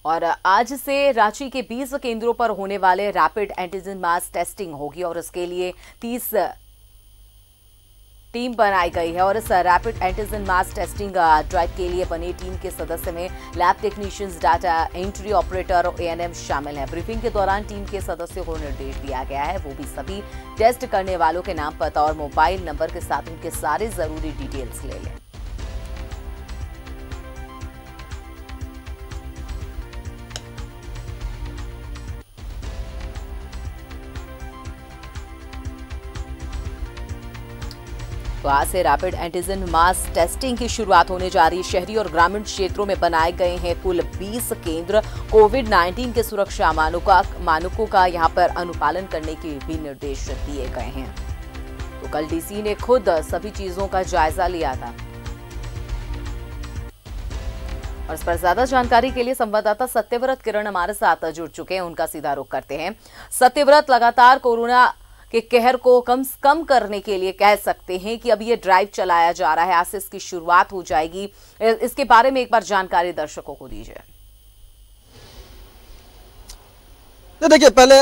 और आज से रांची के 20 केंद्रों पर होने वाले रैपिड एंटीजन मास टेस्टिंग होगी और इसके लिए 30 टीम बनाई गई है। और इस rapid antigen mass testing drive के लिए बनी टीम के सदस्य में lab technicians, data entry operator और एएनएम शामिल हैं। ब्रीफिंग के दौरान टीम के सदस्यों को निर्देश दिया गया है वो भी सभी टेस्ट करने वालों के नाम, पता और मोबाइल नंबर के साथ उनके सारे जरूरी डिटेल्स ले लें। तो आज से रैपिड एंटीजन मास टेस्टिंग की शुरुआत होने जा रही है। शहरी और ग्रामीण क्षेत्रों में बनाए गए हैं कुल 20 केंद्र। कोविड-19 के सुरक्षा मानकों का यहां पर अनुपालन करने के भी निर्देश दिए गए हैं। तो कल डीसी ने खुद सभी चीजों का जायजा लिया था। और इस पर ज्यादा जानकारी के लिए संवाददाता सत्यव्रत किरण हमारे साथ जुड़ चुके हैं, उनका सीधा रुख करते हैं। सत्यव्रत, लगातार कोरोना के कहर को कम करने के लिए कह सकते हैं कि अब ये ड्राइव चलाया जा रहा है, आज से इसकी शुरुआत हो जाएगी। इसके बारे में एक बार जानकारी दर्शकों को दीजिए। तो देखिए, पहले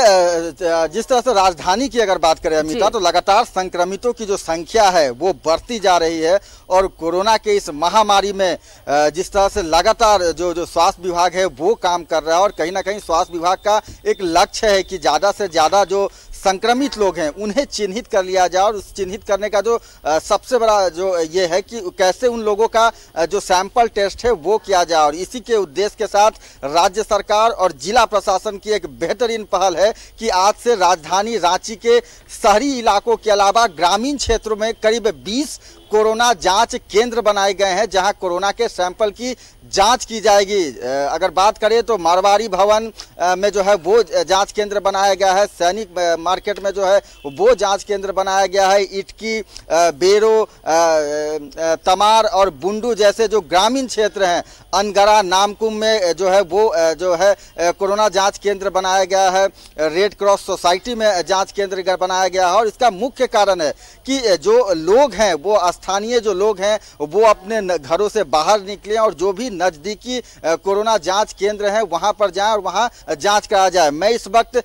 जिस तरह से राजधानी की अगर बात करें अमिता, तो लगातार संक्रमितों की जो संख्या है वो बढ़ती जा रही है। और कोरोना के इस महामारी में जिस तरह से लगातार जो स्वास्थ्य विभाग है वो काम कर रहा है, और कहीं ना कहीं स्वास्थ्य विभाग का एक लक्ष्य है कि ज़्यादा से ज़्यादा जो संक्रमित लोग हैं उन्हें चिन्हित कर लिया जाए। और उस चिन्हित करने का जो सबसे बड़ा जो ये है कि कैसे उन लोगों का जो सैंपल टेस्ट है वो किया जाए। और इसी के उद्देश्य के साथ राज्य सरकार और जिला प्रशासन की एक बेहतरीन पहल है कि आज से राजधानी रांची के शहरी इलाकों के अलावा ग्रामीण क्षेत्रों में करीब 20 कोरोना जांच केंद्र बनाए गए हैं जहां कोरोना के सैंपल की जांच की जाएगी। अगर बात करें तो मारवाड़ी भवन में जो है वो जांच केंद्र बनाया गया है, सैनिक मार्केट में जो है वो जांच केंद्र बनाया गया है, इटकी, बेरो, तमार और बुंडू जैसे जो ग्रामीण क्षेत्र हैं, अनगरा, नामकुम में जो है वो जो है कोरोना जांच केंद्र बनाया गया है। रेड क्रॉस सोसाइटी में जांच केंद्र बनाया गया है। और इसका मुख्य कारण है कि जो लोग हैं वो स्थानीय जो लोग हैं वो अपने घरों से बाहर निकलें और जो भी नजदीकी कोरोना जांच केंद्र हैं वहां पर जाएं और वहां जांच कराया जाए। मैं इस वक्त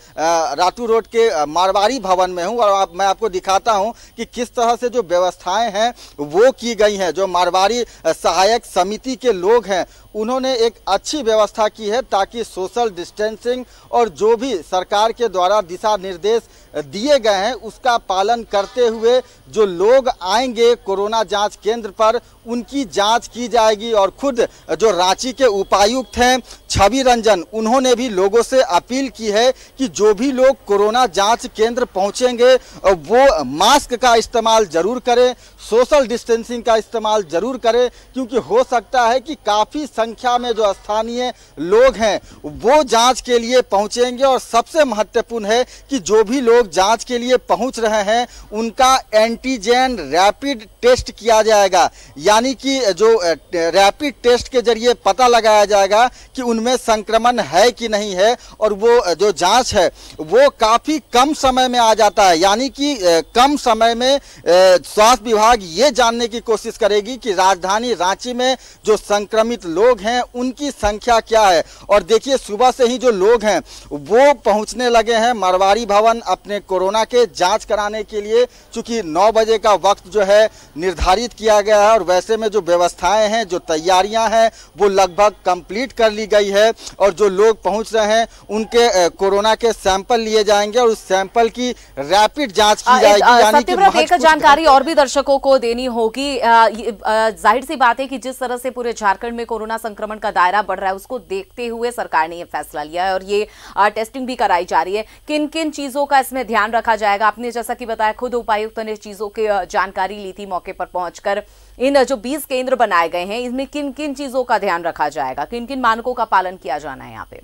रातू रोड के मारवाड़ी भवन में हूं और मैं आपको दिखाता हूं कि किस तरह से जो व्यवस्थाएं हैं वो की गई हैं। जो मारवाड़ी सहायक समिति के लोग हैं उन्होंने एक अच्छी व्यवस्था की है ताकि सोशल डिस्टेंसिंग और जो भी सरकार के द्वारा दिशा निर्देश दिए गए हैं उसका पालन करते हुए जो लोग आएंगे कोरोना जांच केंद्र पर उनकी जांच की जाएगी। और खुद जो रांची के उपायुक्त हैं छवि रंजन, उन्होंने भी लोगों से अपील की है कि जो भी लोग कोरोना जांच केंद्र पहुंचेंगे वो मास्क का इस्तेमाल जरूर करें, सोशल डिस्टेंसिंग का इस्तेमाल जरूर करें, क्योंकि हो सकता है कि काफ़ी संख्या में जो स्थानीय लोग हैं वो जांच के लिए पहुंचेंगे। और सबसे महत्वपूर्ण है कि जो भी लोग जांच के लिए पहुंच रहे हैं उनका एंटीजन रैपिड टेस्ट किया जाएगा, यानी कि जो रैपिड टेस्ट के जरिए पता लगाया जाएगा कि उनमें संक्रमण है कि नहीं है। और वो जो जांच है वो काफ़ी कम समय में आ जाता है, यानी कि कम समय में स्वास्थ्य विभाग ये जानने की कोशिश करेगी कि राजधानी रांची में जो संक्रमित लोग हैं उनकी संख्या क्या है। और देखिए, सुबह से ही जो लोग हैं वो पहुंचने लगे हैं मारवाड़ी भवन अपने कोरोना के जांच कराने के लिए, चूंकि 9 बजे का वक्त जो है निर्धारित किया गया है। और वैसे में जो व्यवस्थाएं हैं, जो तैयारियां हैं वो लगभग कंप्लीट कर ली गई है। और जो लोग पहुंच रहे हैं उनके कोरोना के सैंपल लिए जाएंगे और उस सैंपल की रैपिड जांच की जाएगी। यानी कि एक जानकारी और भी दर्शकों को देनी होगी। जाहिर सी बात है कि जिस तरह से पूरे झारखंड में कोरोना संक्रमण का दायरा बढ़ रहा है उसको देखते हुए सरकार ने यह फैसला लिया है और ये टेस्टिंग भी कराई जा रही है। किन किन चीजों का इसमें ध्यान रखा जाएगा? आपने जैसा कि बताया, खुद उपायुक्त ने चीजों की जानकारी ली थी मौके पर पहुंचकर। इन जो 20 केंद्र बनाए गए हैं इसमें किन किन चीजों का ध्यान रखा जाएगा, किन किन मानकों का पालन किया जाना है यहाँ पे?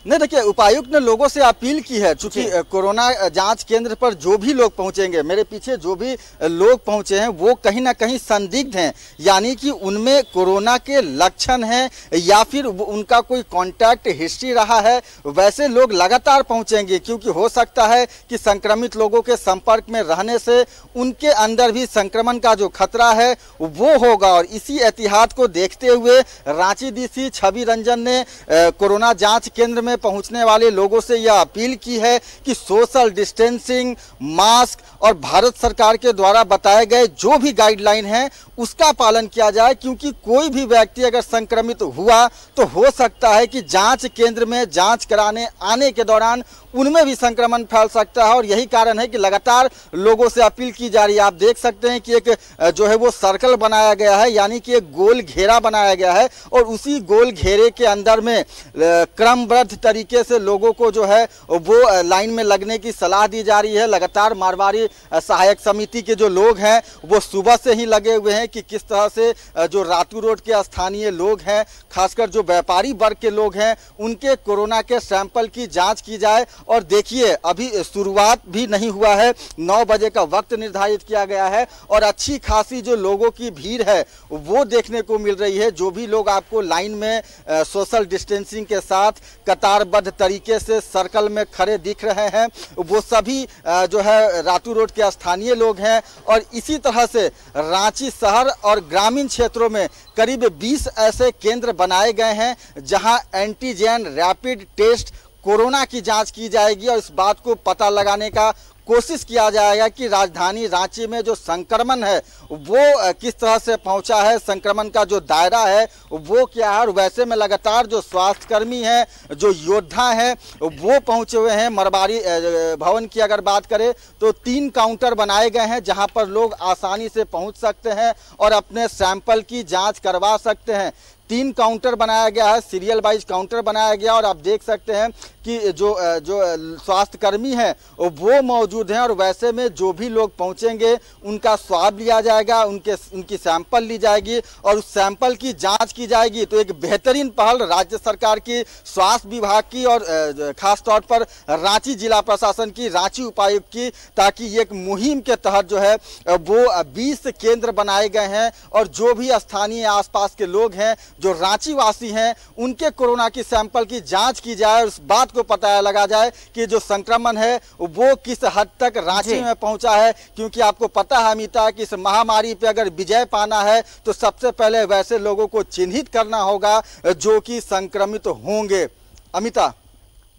नहीं, देखिए उपायुक्त ने लोगों से अपील की है, चूंकि कोरोना जांच केंद्र पर जो भी लोग पहुंचेंगे, मेरे पीछे जो भी लोग पहुंचे हैं वो कहीं ना कहीं संदिग्ध हैं, यानी कि उनमें कोरोना के लक्षण हैं या फिर उनका कोई कांटेक्ट हिस्ट्री रहा है, वैसे लोग लगातार पहुंचेंगे, क्योंकि हो सकता है कि संक्रमित लोगों के संपर्क में रहने से उनके अंदर भी संक्रमण का जो खतरा है वो होगा। और इसी एहतियात को देखते हुए रांची डीसी छवि रंजन ने कोरोना जांच केंद्र में पहुंचने वाले लोगों से यह अपील की है कि सोशल डिस्टेंसिंग, मास्क और भारत सरकार के द्वारा बताए गए जो भी गाइडलाइन है उसका पालन किया जाए, क्योंकि कोई भी व्यक्ति अगर संक्रमित हुआ तो हो सकता है कि जांच केंद्र में जांच कराने आने के दौरान उनमें भी संक्रमण फैल सकता है। और यही कारण है कि लगातार लोगों से अपील की जा रही है। आप देख सकते हैं कि एक जो है वो सर्कल बनाया गया है, यानी कि एक गोल घेरा बनाया गया है और उसी गोल घेरे के अंदर में क्रमबद्ध तरीके से लोगों को जो है वो लाइन में लगने की सलाह दी जा रही है। लगातार मारवाड़ी सहायक समिति के जो लोग हैं वो सुबह से ही लगे हुए हैं कि किस तरह से जो रातू रोड के स्थानीय लोग हैं, खासकर जो व्यापारी वर्ग के लोग हैं, उनके कोरोना के सैंपल की जांच की जाए। और देखिए अभी शुरुआत भी नहीं हुआ है, 9 बजे का वक्त निर्धारित किया गया है और अच्छी खासी जो लोगों की भीड़ है वो देखने को मिल रही है। जो भी लोग आपको लाइन में सोशल डिस्टेंसिंग के साथ कतारबद्ध तरीके से सर्कल में खड़े दिख रहे हैं वो सभी जो है रातू रोड के स्थानीय लोग हैं। और इसी तरह से रांची शहर और ग्रामीण क्षेत्रों में करीब 20 ऐसे केंद्र बनाए गए हैं जहां एंटीजन रैपिड टेस्ट कोरोना की जांच की जाएगी और इस बात को पता लगाने का कोशिश किया जाएगा कि राजधानी रांची में जो संक्रमण है वो किस तरह से पहुंचा है, संक्रमण का जो दायरा है वो क्या है। और वैसे में लगातार जो स्वास्थ्यकर्मी हैं, जो योद्धा हैं वो पहुंचे हुए हैं। मरवाड़ी भवन की अगर बात करें तो 3 काउंटर बनाए गए हैं जहां पर लोग आसानी से पहुंच सकते हैं और अपने सैंपल की जाँच करवा सकते हैं। 3 काउंटर बनाया गया है, सीरियल वाइज काउंटर बनाया गया और आप देख सकते हैं कि जो स्वास्थ्यकर्मी हैं वो मौजूद हैं। और वैसे में जो भी लोग पहुंचेंगे उनका स्वाब लिया जाएगा, उनकी सैंपल ली जाएगी और उस सैंपल की जांच की जाएगी। तो एक बेहतरीन पहल राज्य सरकार की, स्वास्थ्य विभाग की और खास तौर पर रांची जिला प्रशासन की, रांची उपायुक्त की, ताकि एक मुहिम के तहत जो है वो 20 केंद्र बनाए गए हैं और जो भी स्थानीय आसपास के लोग हैं, जो रांची वासी हैं, उनके कोरोना की सैंपल की जांच की जाए और इस बात को पता लगा जाए कि जो संक्रमण है वो किस हद तक रांची में पहुंचा है। क्योंकि आपको पता है अमिता कि इस महामारी पे अगर विजय पाना है तो सबसे पहले वैसे लोगों को चिन्हित करना होगा जो कि संक्रमित होंगे। अमिता,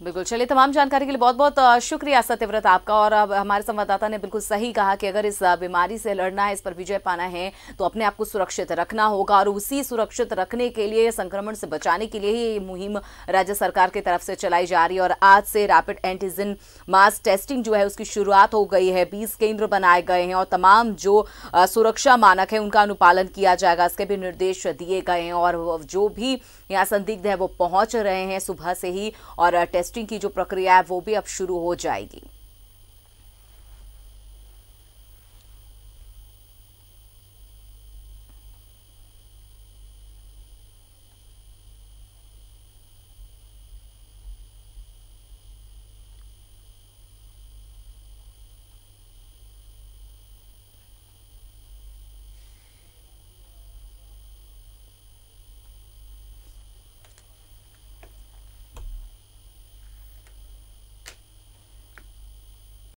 बिल्कुल, चलिए तमाम जानकारी के लिए बहुत बहुत शुक्रिया सत्यव्रत आपका। और अब हमारे संवाददाता ने बिल्कुल सही कहा कि अगर इस बीमारी से लड़ना है, इस पर विजय पाना है तो अपने आप को सुरक्षित रखना होगा और उसी सुरक्षित रखने के लिए, संक्रमण से बचाने के लिए ही ये मुहिम राज्य सरकार की तरफ से चलाई जा रही है। और आज से रैपिड एंटीजन मास टेस्टिंग जो है उसकी शुरुआत हो गई है। 20 केंद्र बनाए गए हैं और तमाम जो सुरक्षा मानक है उनका अनुपालन किया जाएगा, इसके भी निर्देश दिए गए हैं। और जो भी यहाँ संदिग्ध है वो पहुंच रहे हैं सुबह से ही और टेस्टिंग की जो प्रक्रिया है वो भी अब शुरू हो जाएगी।